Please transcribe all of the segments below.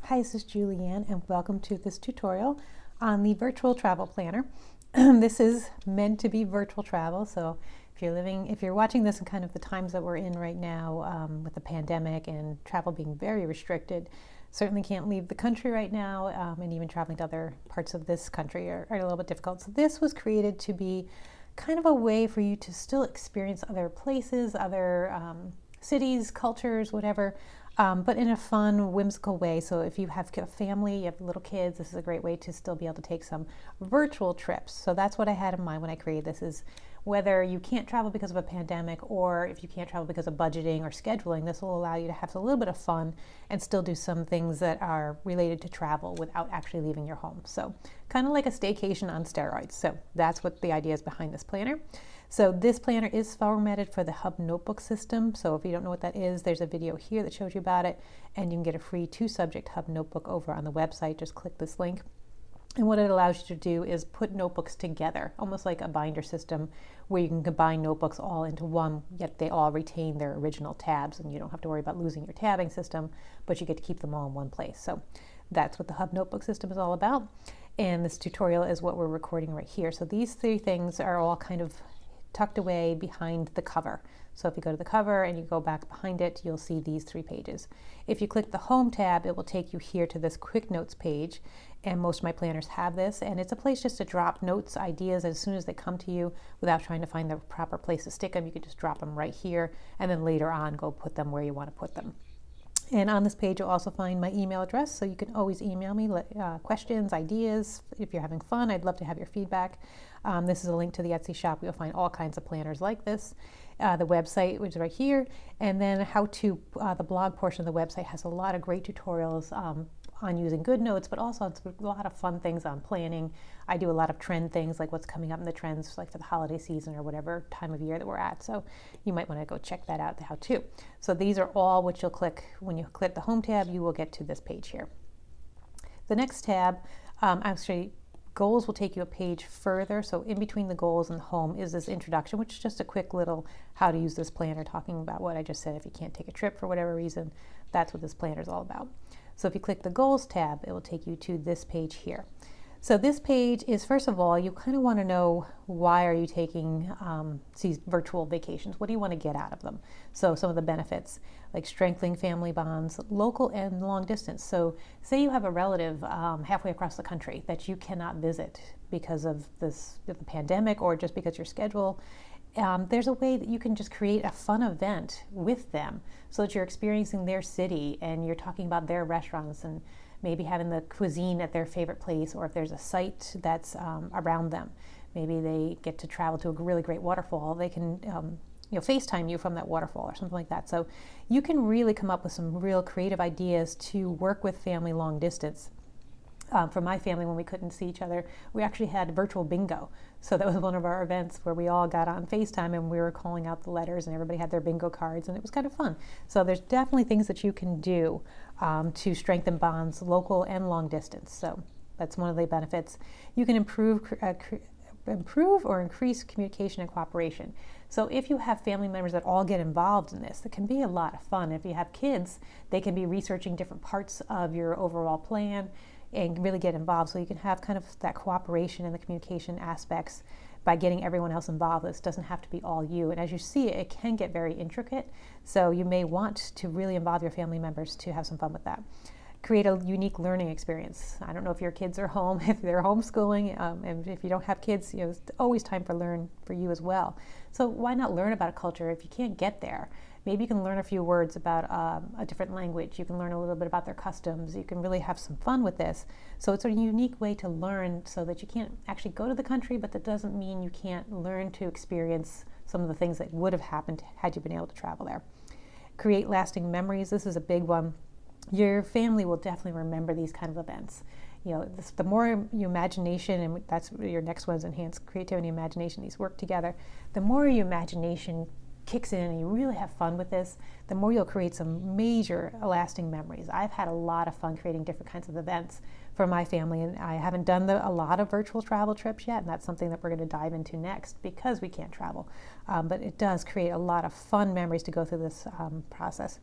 Hi, this is Julianne and welcome to this tutorial on the virtual travel planner. This is meant to be virtual travel, so if you're watching this in kind of the times that we're in right now with the pandemic and travel being very restricted, certainly can't leave the country right now, and even traveling to other parts of this country are a little bit difficult. So this was created to be kind of a way for you to still experience other places, other cities, cultures, whatever, but in a fun, whimsical way. So if you have a family, you have little kids, this is a great way to still be able to take some virtual trips. So that's what I had in mind when I created this, is whether you can't travel because of a pandemic or if you can't travel because of budgeting or scheduling, this will allow you to have a little bit of fun and still do some things that are related to travel without actually leaving your home. So kind of like a staycation on steroids. So that's what the idea is behind this planner. So this planner is formatted for the Hub Notebook system. So if you don't know what that is, there's a video here that shows you about it, and you can get a free 2-subject Hub Notebook over on the website. Just click this link. And what it allows you to do is put notebooks together, almost like a binder system where you can combine notebooks all into one, yet they all retain their original tabs, and you don't have to worry about losing your tabbing system, but you get to keep them all in one place. So that's what the Hub Notebook system is all about. And this tutorial is what we're recording right here. So these 3 things are all kind of tucked away behind the cover. So if you go to the cover and you go back behind it, you'll see these 3 pages. If you click the Home tab, it will take you here to this Quick Notes page, and most of my planners have this, and it's a place just to drop notes, ideas as soon as they come to you without trying to find the proper place to stick them. You can just drop them right here, and then later on go put them where you want to put them. And on this page, you'll also find my email address, so you can always email me questions, ideas. If you're having fun, I'd love to have your feedback. This is a link to the Etsy shop. You'll find all kinds of planners like this. The website, which is right here, and then the blog portion of the website has a lot of great tutorials on using GoodNotes, but also a lot of fun things on planning. I do a lot of trend things, like what's coming up in the trends, like for the holiday season or whatever time of year that we're at. So you might want to go check that out, the how-to. So these are all what you'll click. When you click the Home tab, you will get to this page here. The next tab, actually, Goals will take you a page further. So in between the goals and the home is this introduction, which is just a quick little how to use this planner, talking about what I just said. If you can't take a trip for whatever reason, that's what this planner is all about. So if you click the goals tab, it will take you to this page here. So this page is, first of all, you kind of want to know, why are you taking these virtual vacations? What do you want to get out of them? So some of the benefits, like strengthening family bonds, local and long distance. So say you have a relative halfway across the country that you cannot visit because of the pandemic or just because your schedule. There's a way that you can just create a fun event with them so that you're experiencing their city and you're talking about their restaurants and maybe having the cuisine at their favorite place, or if there's a site that's around them. Maybe they get to travel to a really great waterfall. They can FaceTime you from that waterfall or something like that. So you can really come up with some real creative ideas to work with family long distance. For my family, when we couldn't see each other, we actually had virtual bingo. So that was one of our events where we all got on FaceTime and we were calling out the letters and everybody had their bingo cards, and it was kind of fun. So there's definitely things that you can do to strengthen bonds, local and long distance. So that's one of the benefits. You can improve or increase communication and cooperation. So if you have family members that all get involved in this, it can be a lot of fun. If you have kids, they can be researching different parts of your overall plan and really get involved. So you can have kind of that cooperation and the communication aspects by getting everyone else involved. This doesn't have to be all you. And as you see, it can get very intricate. So you may want to really involve your family members to have some fun with that. Create a unique learning experience. I don't know if your kids are home, if they're homeschooling, and if you don't have kids, it's always time for learn for you as well. So why not learn about a culture if you can't get there? Maybe you can learn a few words about a different language. You can learn a little bit about their customs. You can really have some fun with this. So it's a unique way to learn, so that you can't actually go to the country, but that doesn't mean you can't learn to experience some of the things that would have happened had you been able to travel there. Create lasting memories. This is a big one. Your family will definitely remember these kind of events. The more your imagination, and that's your next one is enhance creativity and imagination, these work together. The more your imagination kicks in and you really have fun with this, the more you'll create some major lasting memories. I've had a lot of fun creating different kinds of events for my family, and I haven't done a lot of virtual travel trips yet, and that's something that we're going to dive into next because we can't travel. But it does create a lot of fun memories to go through this process.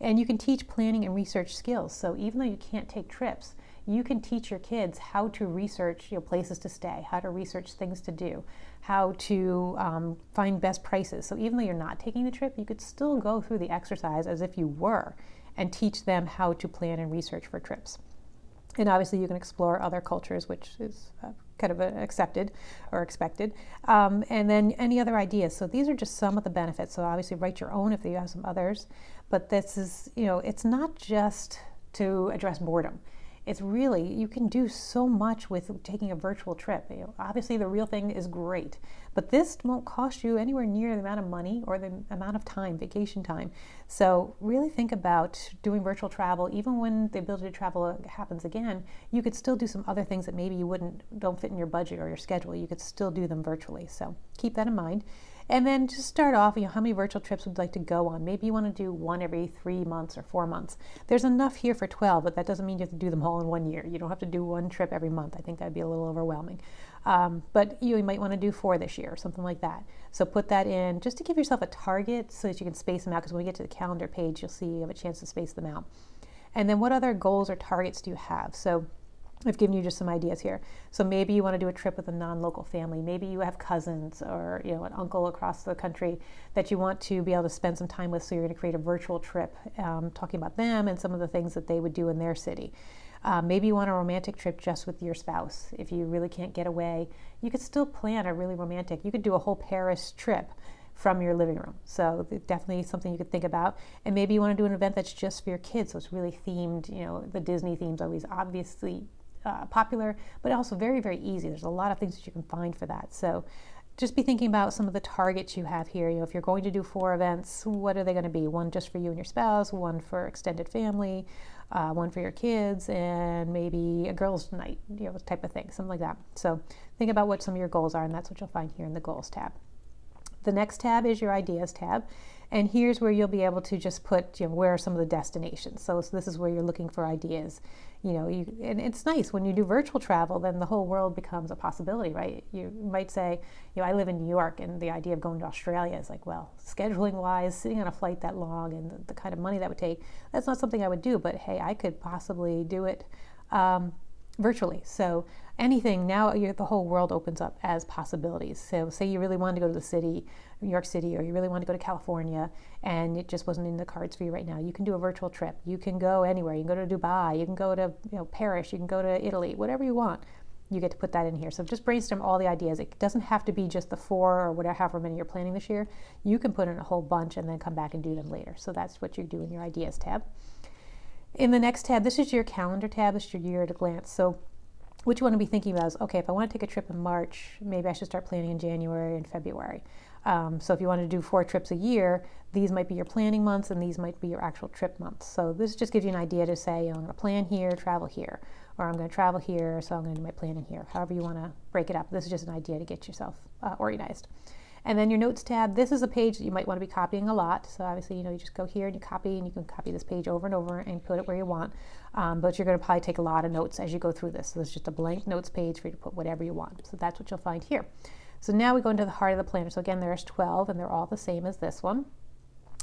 And you can teach planning and research skills. So even though you can't take trips, you can teach your kids how to research places to stay, how to research things to do, how to find best prices. So even though you're not taking the trip, you could still go through the exercise as if you were and teach them how to plan and research for trips. And obviously you can explore other cultures, which is kind of accepted or expected. And then any other ideas. So these are just some of the benefits. So obviously write your own if you have some others. But this is, it's not just to address boredom. It's really, you can do so much with taking a virtual trip. Obviously the real thing is great, but this won't cost you anywhere near the amount of money or the amount of time, vacation time. So really think about doing virtual travel. Even when the ability to travel happens again, you could still do some other things that maybe don't fit in your budget or your schedule. You could still do them virtually. So keep that in mind. And then just start off, how many virtual trips would you like to go on? Maybe you want to do one every 3 months or 4 months. There's enough here for 12, but that doesn't mean you have to do them all in 1 year. You don't have to do one trip every month. I think that'd be a little overwhelming. But you might want to do 4 this year or something like that. So put that in just to give yourself a target so that you can space them out, because when we get to the calendar page, you'll see you have a chance to space them out. And then what other goals or targets do you have? So I've given you just some ideas here. So maybe you want to do a trip with a non-local family. Maybe you have cousins or an uncle across the country that you want to be able to spend some time with. So you're going to create a virtual trip talking about them and some of the things that they would do in their city. Maybe you want a romantic trip just with your spouse. If you really can't get away, you could still plan a really romantic. You could do a whole Paris trip from your living room. So definitely something you could think about. And maybe you want to do an event that's just for your kids. So it's really themed. The Disney theme's always obviously popular, but also very, very easy. There's a lot of things that you can find for that. So just be thinking about some of the targets you have here. If you're going to do 4 events, what are they going to be? One just for you and your spouse, one for extended family, one for your kids, and maybe a girls' night, type of thing, something like that. So think about what some of your goals are, and that's what you'll find here in the goals tab. The next tab is your ideas tab. And here's where you'll be able to just put, where are some of the destinations. So this is where you're looking for ideas. And it's nice when you do virtual travel, then the whole world becomes a possibility, right? You might say, I live in New York, and the idea of going to Australia is like, well, scheduling wise, sitting on a flight that long and the kind of money that would take, that's not something I would do. But hey, I could possibly do it virtually. So anything now, the whole world opens up as possibilities. So say you really wanted to go to the city, New York City, or you really wanted to go to California and it just wasn't in the cards for you right now. You can do a virtual trip. You can go anywhere. You can go to Dubai. You can go to Paris. You can go to Italy. Whatever you want, you get to put that in here. So just brainstorm all the ideas. It doesn't have to be just the 4 or whatever, however many you're planning this year. You can put in a whole bunch and then come back and do them later. So that's what you do in your ideas tab. In the next tab, this is your calendar tab. This is your year at a glance. So what you want to be thinking about is, okay, if I want to take a trip in March, maybe I should start planning in January and February. So if you want to do 4 trips a year, these might be your planning months and these might be your actual trip months. So this just gives you an idea to say, I'm going to plan here, travel here, or I'm going to travel here, so I'm going to do my planning here. However you want to break it up. This is just an idea to get yourself organized. And then your notes tab, this is a page that you might want to be copying a lot. So obviously, you just go here and you copy, and you can copy this page over and over and put it where you want. But you're going to probably take a lot of notes as you go through this. So there's just a blank notes page for you to put whatever you want. So that's what you'll find here. So now we go into the heart of the planner. So again, there's 12 and they're all the same as this one.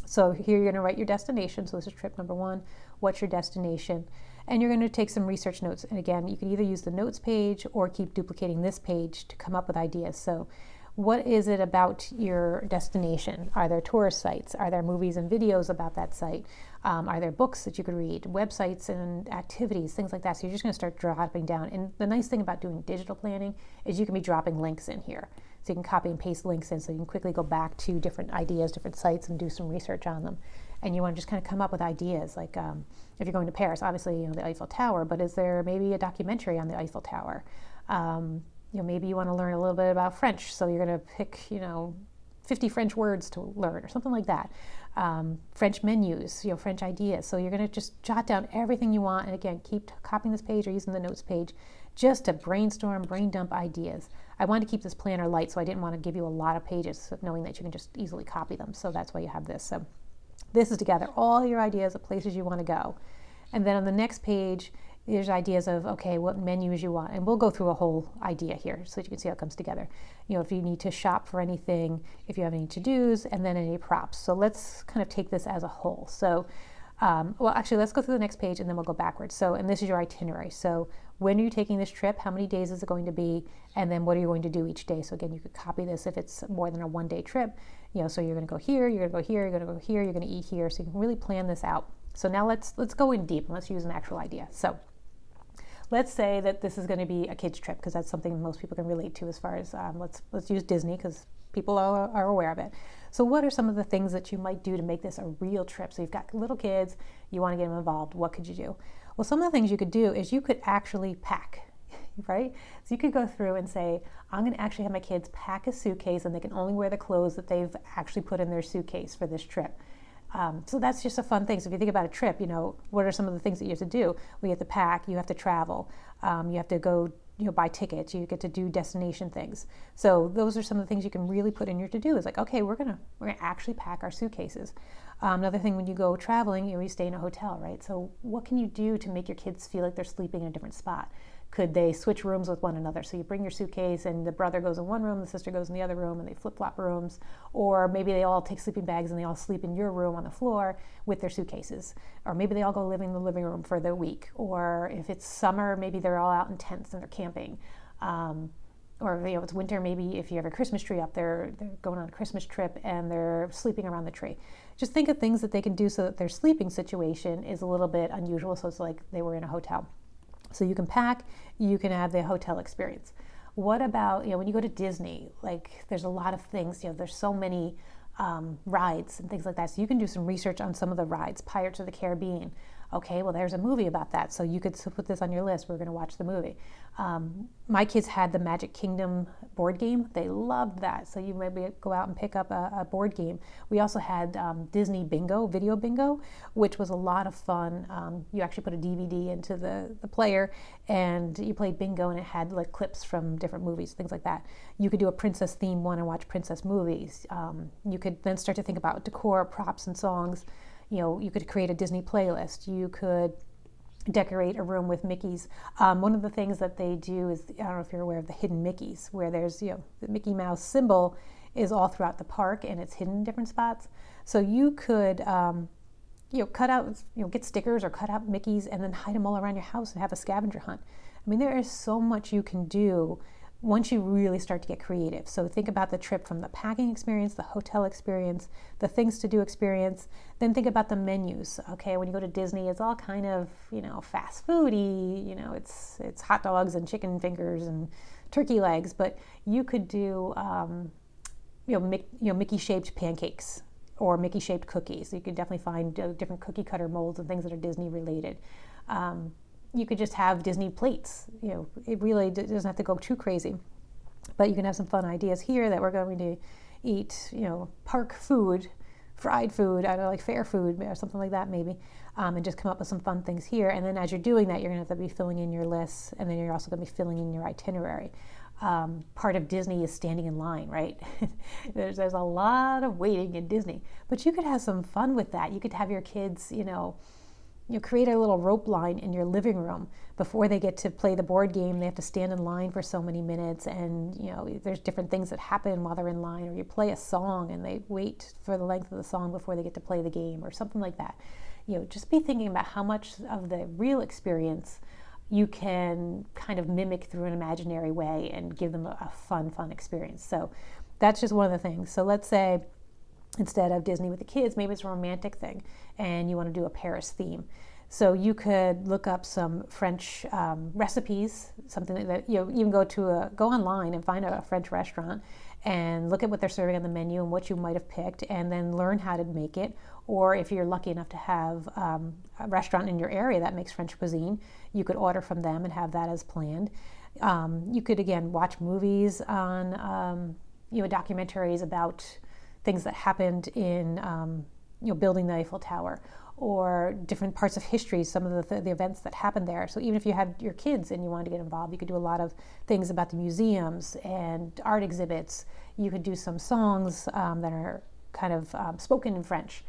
So here you're going to write your destination. So this is trip number 1. What's your destination? And you're going to take some research notes. And again, you can either use the notes page or keep duplicating this page to come up with ideas. So what is it about your destination? Are there tourist sites? Are there movies and videos about that site? Are there books that you could read, websites and activities, things like that? So you're just going to start dropping down. And the nice thing about doing digital planning is you can be dropping links in here. So you can copy and paste links in so you can quickly go back to different ideas, different sites, and do some research on them. And you want to just kind of come up with ideas. Like if you're going to Paris, obviously the Eiffel Tower, but is there maybe a documentary on the Eiffel Tower? Maybe you want to learn a little bit about French, so you're going to pick, 50 French words to learn or something like that. French menus, French ideas. So you're going to just jot down everything you want. And again, keep copying this page or using the notes page just to brainstorm, brain dump ideas. I wanted to keep this planner light, so I didn't want to give you a lot of pages, knowing that you can just easily copy them. So that's why you have this. So this is to gather all your ideas of places you want to go. And then on the next page, there's ideas of, okay, what menus you want. And we'll go through a whole idea here so that you can see how it comes together. If you need to shop for anything, if you have any to-dos, and then any props. So let's kind of take this as a whole. So Well, actually, let's go through the next page and then we'll go backwards. So, and this is your itinerary. So when are you taking this trip? How many days is it going to be? And then what are you going to do each day? So again, you could copy this if it's more than a 1-day trip. So you're going to go here, you're going to go here, you're going to go here, you're going to eat here. So you can really plan this out. So now let's go in deep and let's use an actual idea. So let's say that this is going to be a kid's trip, because that's something most people can relate to as far as, let's use Disney because people are aware of it. So what are some of the things that you might do to make this a real trip? So you've got little kids, you want to get them involved. What could you do? Well, some of the things you could do is you could actually pack, right? So you could go through and say, I'm going to actually have my kids pack a suitcase and they can only wear the clothes that they've actually put in their suitcase for this trip. So that's just a fun thing. So if you think about a trip, what are some of the things that you have to do? Well, you have to pack, you have to travel, you have to go buy tickets, you get to do destination things. So those are some of the things you can really put in your to-do. Is like, okay, we're gonna actually pack our suitcases. Another thing, when you go traveling, you stay in a hotel, right? So what can you do to make your kids feel like they're sleeping in a different spot? Could they switch rooms with one another? So you bring your suitcase and the brother goes in one room, the sister goes in the other room, and they flip-flop rooms. Or maybe they all take sleeping bags and they all sleep in your room on the floor with their suitcases. Or maybe they all go live in the living room for the week. Or if it's summer, maybe they're all out in tents and they're camping. Or if it's winter, maybe if you have a Christmas tree up there, they're going on a Christmas trip and they're sleeping around the tree. Just think of things that they can do so that their sleeping situation is a little bit unusual, so it's like they were in a hotel. So you can pack, you can have the hotel experience. What about, when you go to Disney, like there's a lot of things, there's so many rides and things like that. So you can do some research on some of the rides. Pirates of the Caribbean. Okay, well, there's a movie about that. So you could put this on your list. We're going to watch the movie. My kids had the Magic Kingdom board game. They loved that. So you maybe go out and pick up a board game. We also had Disney Bingo, video bingo, which was a lot of fun. You actually put a DVD into the player and you played bingo, and it had like clips from different movies, things like that. You could do a princess theme one and watch princess movies. You could then start to think about decor, props, and songs. You could create a Disney playlist. You could decorate a room with Mickeys. One of the things that they do is, I don't know if you're aware of the hidden Mickeys, where there's, the Mickey Mouse symbol is all throughout the park and it's hidden in different spots. So you could, cut out, get stickers or cut out Mickeys and then hide them all around your house and have a scavenger hunt. I mean, there is so much you can do once you really start to get creative. So think about the trip from the packing experience, the hotel experience, the things to do experience. Then think about the menus. Okay, when you go to Disney, it's all kind of, fast foody, it's hot dogs and chicken fingers and turkey legs, but you could do, Mickey-shaped pancakes or Mickey-shaped cookies. You could definitely find different cookie cutter molds and things that are Disney related. You could just have Disney plates. It really doesn't have to go too crazy, but you can have some fun ideas here that we're going to eat, park food, fried food, I don't know, like fair food or something like that maybe, and just come up with some fun things here. And then as you're doing that, you're going to have to be filling in your lists, and then you're also going to be filling in your itinerary. Part of Disney is standing in line, right? there's a lot of waiting in Disney, but you could have some fun with that. You could have your kids, create a little rope line in your living room. Before they get to play the board game, they have to stand in line for so many minutes, and there's different things that happen while they're in line, or you play a song and they wait for the length of the song before they get to play the game or something like that. Just be thinking about how much of the real experience you can kind of mimic through an imaginary way and give them a fun experience. So that's just one of the things. So let's say instead of Disney with the kids, maybe it's a romantic thing and you want to do a Paris theme. So you could look up some French recipes, something that even go online and find a French restaurant and look at what they're serving on the menu and what you might have picked, and then learn how to make it. Or if you're lucky enough to have a restaurant in your area that makes French cuisine, you could order from them and have that as planned. You could again watch movies on documentaries about things that happened in building the Eiffel Tower, or different parts of history, some of the events that happened there. So even if you had your kids and you wanted to get involved, you could do a lot of things about the museums and art exhibits. You could do some songs that are kind of spoken in French.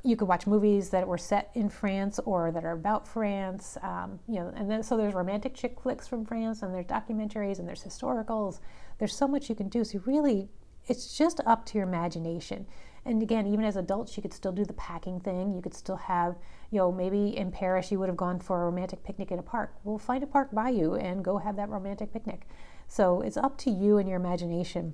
You could watch movies that were set in France or that are about France. And then so there's romantic chick flicks from France, and there's documentaries, and there's historicals. There's so much you can do. So you really it's just up to your imagination. And again, even as adults, you could still do the packing thing. You could still have, maybe in Paris you would have gone for a romantic picnic in a park. Well, find a park by you and go have that romantic picnic. So it's up to you and your imagination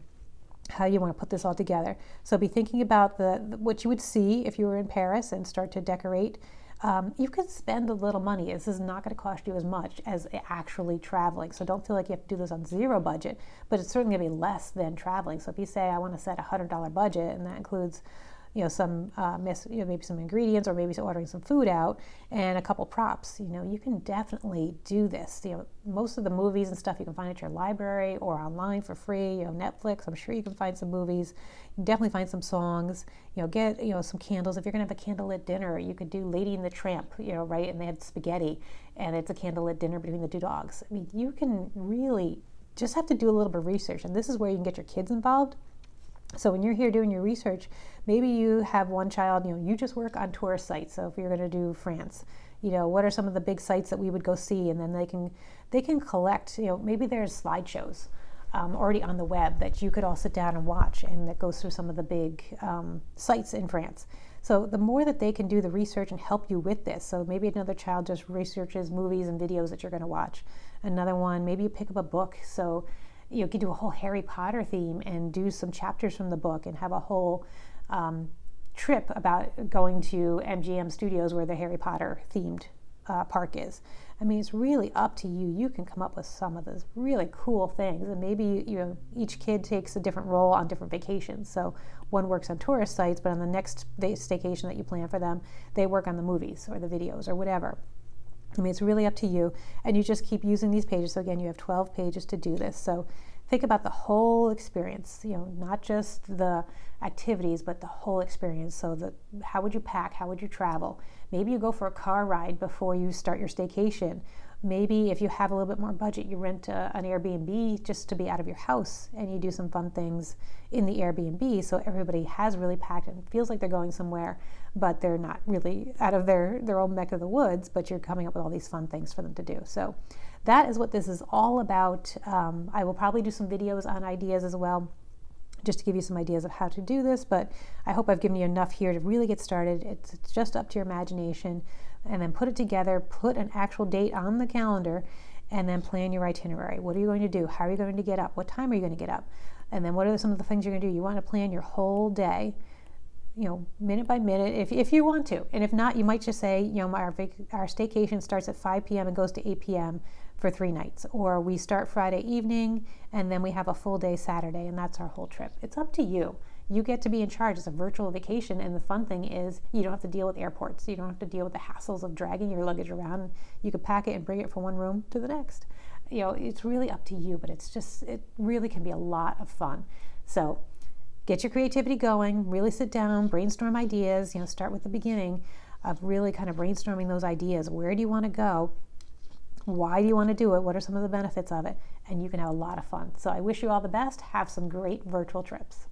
how you want to put this all together. So be thinking about what you would see if you were in Paris and start to decorate. You could spend a little money. This is not going to cost you as much as actually traveling. So don't feel like you have to do this on zero budget, but it's certainly going to be less than traveling. So if you say, I want to set a $100 budget, and that includes some maybe some ingredients, or maybe ordering some food out and a couple props, you can definitely do this. Most of the movies and stuff you can find at your library or online for free. Netflix, I'm sure you can find some movies. You can definitely find some songs. Get some candles. If you're gonna have a candlelit dinner, you could do Lady and the Tramp, right? And they had spaghetti, and it's a candlelit dinner between the two dogs. I mean, you can really just have to do a little bit of research, and this is where you can get your kids involved. So when you're here doing your research, maybe you have one child, you just work on tourist sites. So if you're going to do France, what are some of the big sites that we would go see? And then they can collect, maybe there's slideshows already on the web that you could all sit down and watch, and that goes through some of the big sites in France. So the more that they can do the research and help you with this, so maybe another child just researches movies and videos that you're going to watch. Another one, maybe you pick up a book. So you could do a whole Harry Potter theme and do some chapters from the book, and have a whole trip about going to MGM Studios where the Harry Potter themed park is. I mean, it's really up to you. You can come up with some of those really cool things, and maybe each kid takes a different role on different vacations. So one works on tourist sites, but on the next staycation that you plan for them, they work on the movies or the videos or whatever. I mean, it's really up to you, and you just keep using these pages. So again, you have 12 pages to do this. So think about the whole experience, not just the activities, but the whole experience. So how would you pack? How would you travel? Maybe you go for a car ride before you start your staycation. Maybe if you have a little bit more budget, you rent an Airbnb just to be out of your house, and you do some fun things in the Airbnb, so everybody has really packed and feels like they're going somewhere, but they're not really out of their own neck of the woods, but you're coming up with all these fun things for them to do. So that is what this is all about. I will probably do some videos on ideas as well, just to give you some ideas of how to do this, but I hope I've given you enough here to really get started. It's just up to your imagination, and then put it together, put an actual date on the calendar, and then plan your itinerary. What are you going to do? How are you going to get up? What time are you going to get up? And then what are some of the things you're going to do? You want to plan your whole day, minute by minute, if you want to. And if not, you might just say, our staycation starts at 5 p.m. and goes to 8 p.m. for 3 nights. Or we start Friday evening, and then we have a full day Saturday, and that's our whole trip. It's up to you. You get to be in charge. It's a virtual vacation, and the fun thing is you don't have to deal with airports. You don't have to deal with the hassles of dragging your luggage around. You can pack it and bring it from one room to the next. It's really up to you, but it really can be a lot of fun. So get your creativity going, really sit down, brainstorm ideas, start with the beginning of really kind of brainstorming those ideas. Where do you want to go? Why do you want to do it? What are some of the benefits of it? And you can have a lot of fun. So I wish you all the best. Have some great virtual trips.